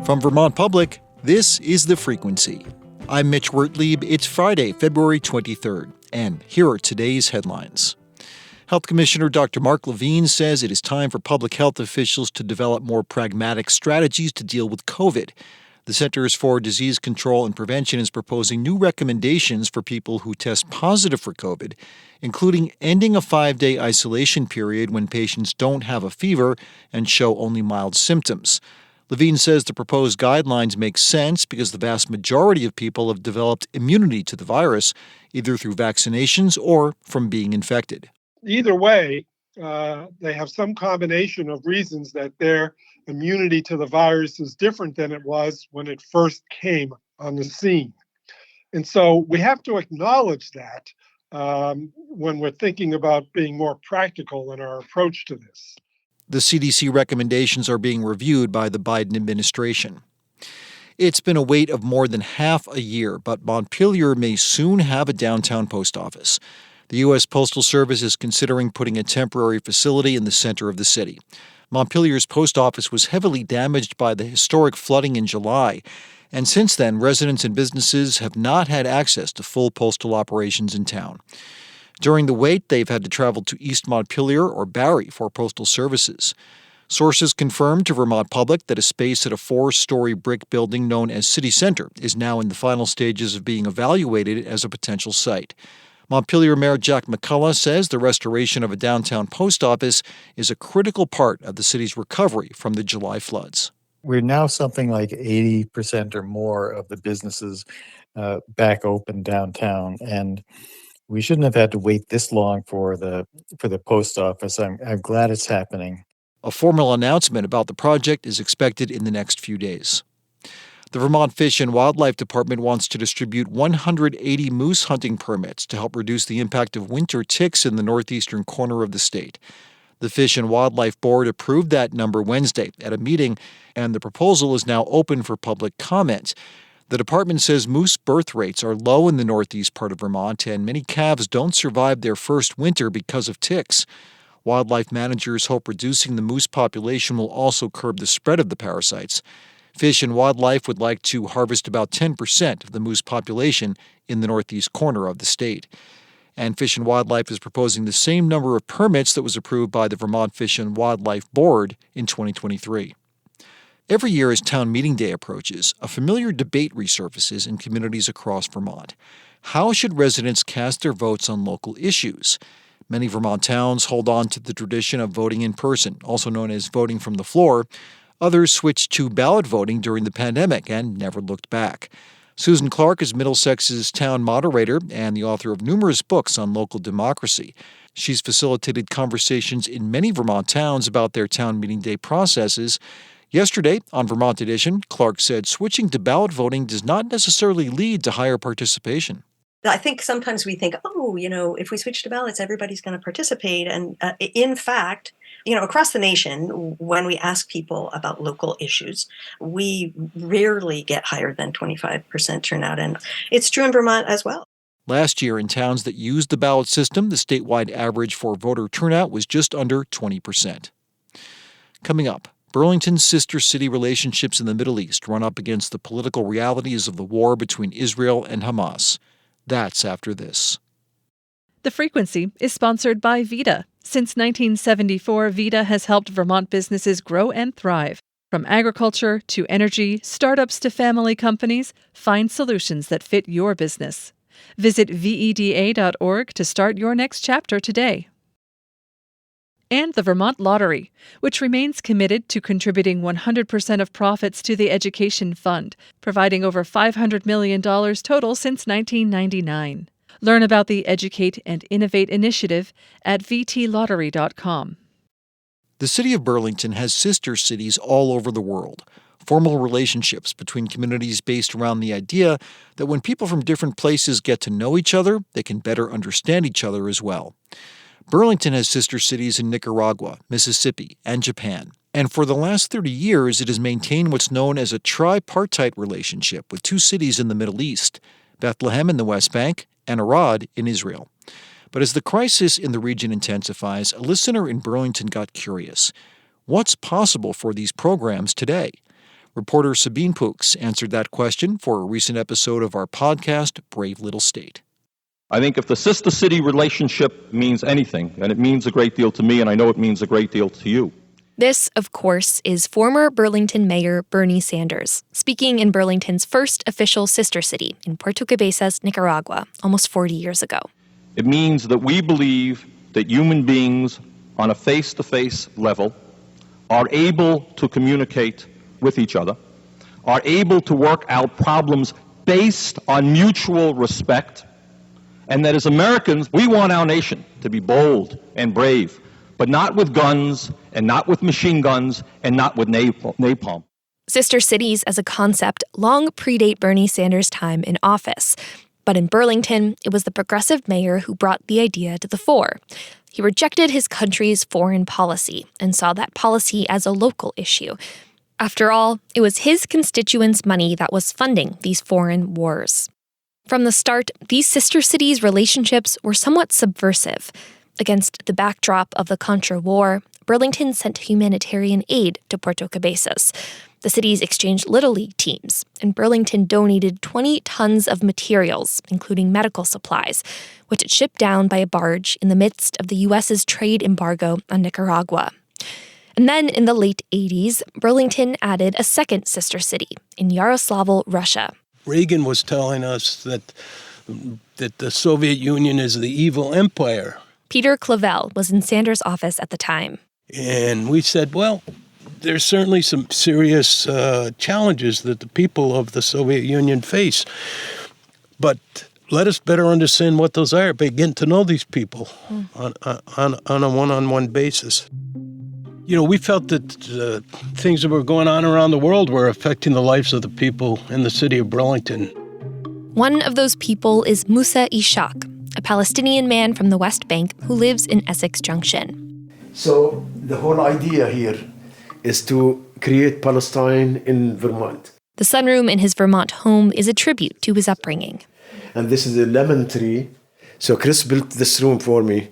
From Vermont Public, this is The Frequency. I'm Mitch Wertlieb. It's Friday, February 23rd, and here are today's headlines. Health Commissioner Dr. Mark Levine says it is time for public health officials to develop more pragmatic strategies to deal with COVID. The Centers for Disease Control and Prevention is proposing new recommendations for people who test positive for COVID, including ending a 5-day isolation period when patients don't have a fever and show only mild symptoms. Levine says the proposed guidelines make sense because the vast majority of people have developed immunity to the virus, either through vaccinations or from being infected. Either way, they have some combination of reasons that their immunity to the virus is different than it was when it first came on the scene. And so we have to acknowledge that when we're thinking about being more practical in our approach to this. The CDC recommendations are being reviewed by the Biden administration. It's been a wait of more than half a year, but Montpelier may soon have a downtown post office. The U.S. Postal Service is considering putting a temporary facility in the center of the city. Montpelier's post office was heavily damaged by the historic flooding in July, and since then, residents and businesses have not had access to full postal operations in town. During the wait, they've had to travel to East Montpelier or Barrie for postal services. Sources confirmed to Vermont Public that a space at a 4-story brick building known as City Center is now in the final stages of being evaluated as a potential site. Montpelier Mayor Jack McCullough says the restoration of a downtown post office is a critical part of the city's recovery from the July floods. We're now something like 80% or more of the businesses back open downtown, and we shouldn't have had to wait this long for the post office. I'm glad it's happening. A formal announcement about the project is expected in the next few days. The Vermont Fish and Wildlife Department wants to distribute 180 moose hunting permits to help reduce the impact of winter ticks in the northeastern corner of the state. The Fish and Wildlife Board approved that number Wednesday at a meeting, and the proposal is now open for public comment. The department says moose birth rates are low in the northeast part of Vermont, and many calves don't survive their first winter because of ticks. Wildlife managers hope reducing the moose population will also curb the spread of the parasites. Fish and Wildlife would like to harvest about 10% of the moose population in the northeast corner of the state. And Fish and Wildlife is proposing the same number of permits that was approved by the Vermont Fish and Wildlife Board in 2023. Every year as town meeting day approaches, a familiar debate resurfaces in communities across Vermont. How should residents cast their votes on local issues? Many Vermont towns hold on to the tradition of voting in person, also known as voting from the floor. Others switched to ballot voting during the pandemic and never looked back. Susan Clark is Middlesex's town moderator and the author of numerous books on local democracy. She's facilitated conversations in many Vermont towns about their town meeting day processes. Yesterday, on Vermont Edition, Clark said switching to ballot voting does not necessarily lead to higher participation. I think sometimes we think, if we switch to ballots, everybody's going to participate. And in fact, across the nation, when we ask people about local issues, we rarely get higher than 25% turnout. And it's true in Vermont as well. Last year, in towns that used the ballot system, the statewide average for voter turnout was just under 20%. Coming up, Burlington's sister city relationships in the Middle East run up against the political realities of the war between Israel and Hamas. That's after this. The Frequency is sponsored by Vita. Since 1974, Vita has helped Vermont businesses grow and thrive. From agriculture to energy, startups to family companies, find solutions that fit your business. Visit VEDA.org to start your next chapter today. And the Vermont Lottery, which remains committed to contributing 100% of profits to the Education Fund, providing over $500 million total since 1999. Learn about the Educate and Innovate initiative at vtlottery.com. The city of Burlington has sister cities all over the world. Formal relationships between communities based around the idea that when people from different places get to know each other, they can better understand each other as well. Burlington has sister cities in Nicaragua, Mississippi, and Japan. And for the last 30 years, it has maintained what's known as a tripartite relationship with two cities in the Middle East, Bethlehem in the West Bank and Arad in Israel. But as the crisis in the region intensifies, a listener in Burlington got curious. What's possible for these programs today? Reporter Sabine Pooks answered that question for a recent episode of our podcast, Brave Little State. I think if the sister-city relationship means anything, and it means a great deal to me, and I know it means a great deal to you. This, of course, is former Burlington Mayor Bernie Sanders, speaking in Burlington's first official sister city in Puerto Cabezas, Nicaragua, almost 40 years ago. It means that we believe that human beings on a face-to-face level are able to communicate with each other, are able to work out problems based on mutual respect, and that as Americans, we want our nation to be bold and brave, but not with guns, and not with machine guns, and not with napalm. Sister cities as a concept long predate Bernie Sanders' time in office. But in Burlington, it was the progressive mayor who brought the idea to the fore. He rejected his country's foreign policy and saw that policy as a local issue. After all, it was his constituents' money that was funding these foreign wars. From the start, these sister cities' relationships were somewhat subversive. Against the backdrop of the Contra War, Burlington sent humanitarian aid to Puerto Cabezas. The cities exchanged Little League teams, and Burlington donated 20 tons of materials, including medical supplies, which it shipped down by a barge in the midst of the U.S.'s trade embargo on Nicaragua. And then in the late 80s, Burlington added a second sister city in Yaroslavl, Russia. Reagan was telling us that the Soviet Union is the evil empire. Peter Clavel was in Sanders' office at the time. And we said, well, there's certainly some serious challenges that the people of the Soviet Union face. But let us better understand what those are, begin to know these people on a one-on-one basis. You know, we felt that things that were going on around the world were affecting the lives of the people in the city of Burlington. One of those people is Musa Ishaq, a Palestinian man from the West Bank who lives in Essex Junction. So the whole idea here is to create Palestine in Vermont. The sunroom in his Vermont home is a tribute to his upbringing. And this is a lemon tree. So Chris built this room for me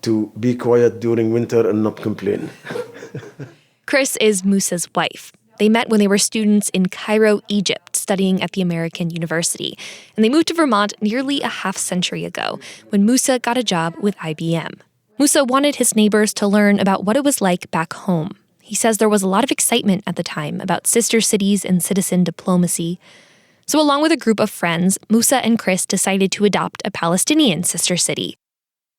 to be quiet during winter and not complain. Chris is Musa's wife. They met when they were students in Cairo, Egypt, studying at the American University. And they moved to Vermont nearly a half-century ago, when Musa got a job with IBM. Musa wanted his neighbors to learn about what it was like back home. He says there was a lot of excitement at the time about sister cities and citizen diplomacy. So along with a group of friends, Musa and Chris decided to adopt a Palestinian sister city.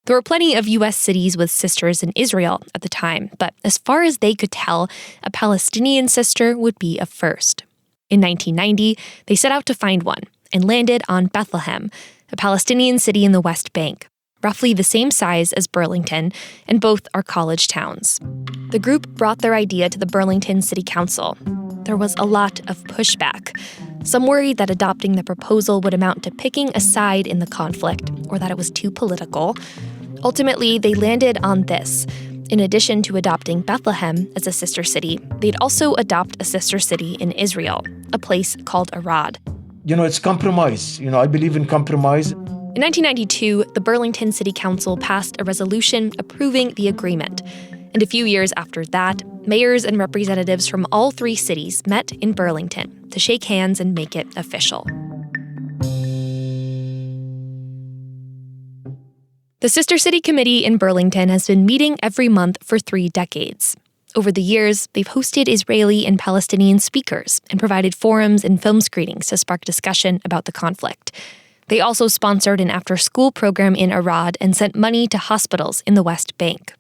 There were plenty of U.S. cities with sisters in Israel at the time, but as far as they could tell, a Palestinian sister would be a first. In 1990, they set out to find one and landed on Bethlehem, a Palestinian city in the West Bank, roughly the same size as Burlington, and both are college towns. The group brought their idea to the Burlington City Council. There was a lot of pushback. Some worried that adopting the proposal would amount to picking a side in the conflict, or that it was too political. Ultimately, they landed on this. In addition to adopting Bethlehem as a sister city, they'd also adopt a sister city in Israel, a place called Arad. You know, it's compromise. You know, I believe in compromise. In 1992, the Burlington City Council passed a resolution approving the agreement. And a few years after that, mayors and representatives from all three cities met in Burlington to shake hands and make it official. The Sister City Committee in Burlington has been meeting every month for 3 decades. Over the years, they've hosted Israeli and Palestinian speakers and provided forums and film screenings to spark discussion about the conflict. They also sponsored an after-school program in Arad and sent money to hospitals in the West Bank.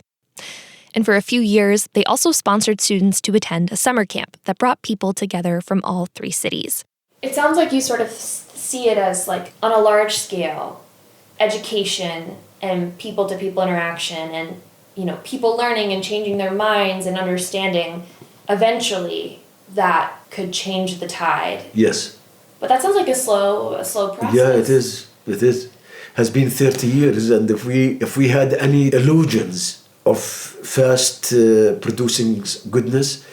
And for a few years, they also sponsored students to attend a summer camp that brought people together from all 3 cities. It sounds like you sort of see it as, like, on a large scale, education and people-to-people interaction and, you know, people learning and changing their minds and understanding, eventually that could change the tide. Yes. But that sounds like a slow process. Yeah, it is. It is. Has been 30 years, and if we had any illusions of first producing goodness,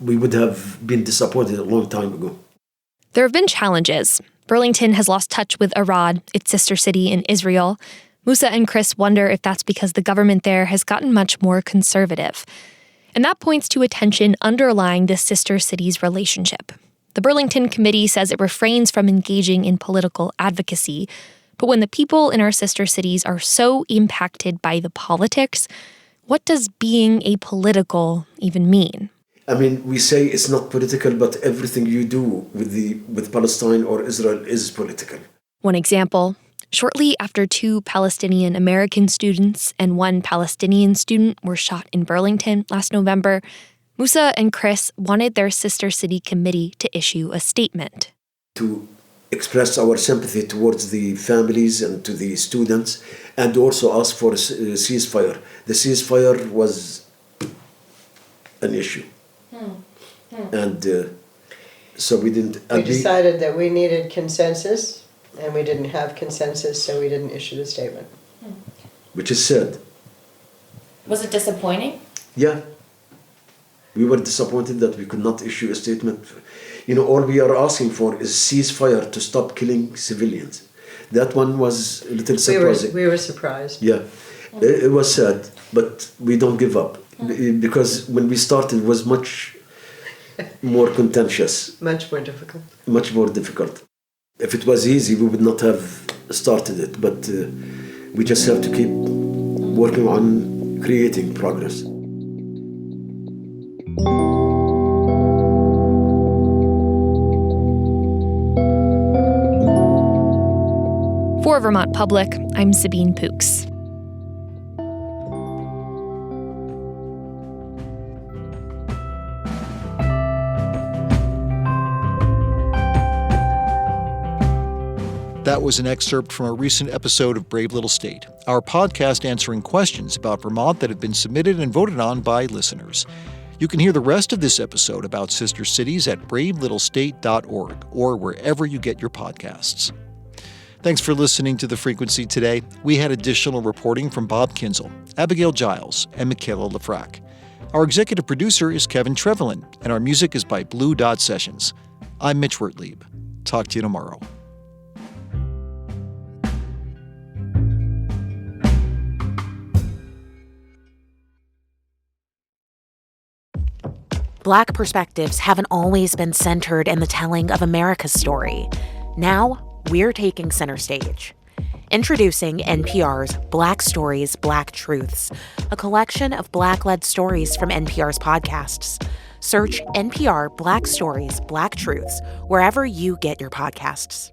we would have been disappointed a long time ago. There have been challenges. Burlington has lost touch with Arad, its sister city in Israel. Musa and Chris wonder if that's because the government there has gotten much more conservative. And that points to a tension underlying the sister cities' relationship. The Burlington Committee says it refrains from engaging in political advocacy, but when the people in our sister cities are so impacted by the politics, what does being apolitical even mean? I mean, we say it's not political, but everything you do with Palestine or Israel is political. One example, shortly after 2 Palestinian American students and 1 Palestinian student were shot in Burlington last November, Musa and Chris wanted their sister city committee to issue a statement. To express our sympathy towards the families and to the students, and also ask for a ceasefire. The ceasefire was an issue. And so we didn't... We decided that we needed consensus, and we didn't have consensus, so we didn't issue the statement. Which is sad. Was it disappointing? Yeah. We were disappointed that we could not issue a statement. You know, all we are asking for is ceasefire to stop killing civilians. That one was a little surprising. We were surprised. Yeah. It was sad, but we don't give up. Because when we started, it was much more contentious. Much more difficult. Much more difficult. If it was easy, we would not have started it. But we just have to keep working on creating progress. For Vermont Public, I'm Sabine Pooks. That was an excerpt from a recent episode of Brave Little State, our podcast answering questions about Vermont that have been submitted and voted on by listeners. You can hear the rest of this episode about sister cities at bravelittlestate.org or wherever you get your podcasts. Thanks for listening to The Frequency today. We had additional reporting from Bob Kinzel, Abigail Giles, and Michaela Lafrac. Our executive producer is Kevin Trevelin, and our music is by Blue Dot Sessions. I'm Mitch Wertlieb. Talk to you tomorrow. Black perspectives haven't always been centered in the telling of America's story. Now, we're taking center stage. Introducing NPR's Black Stories, Black Truths, a collection of Black-led stories from NPR's podcasts. Search NPR Black Stories, Black Truths wherever you get your podcasts.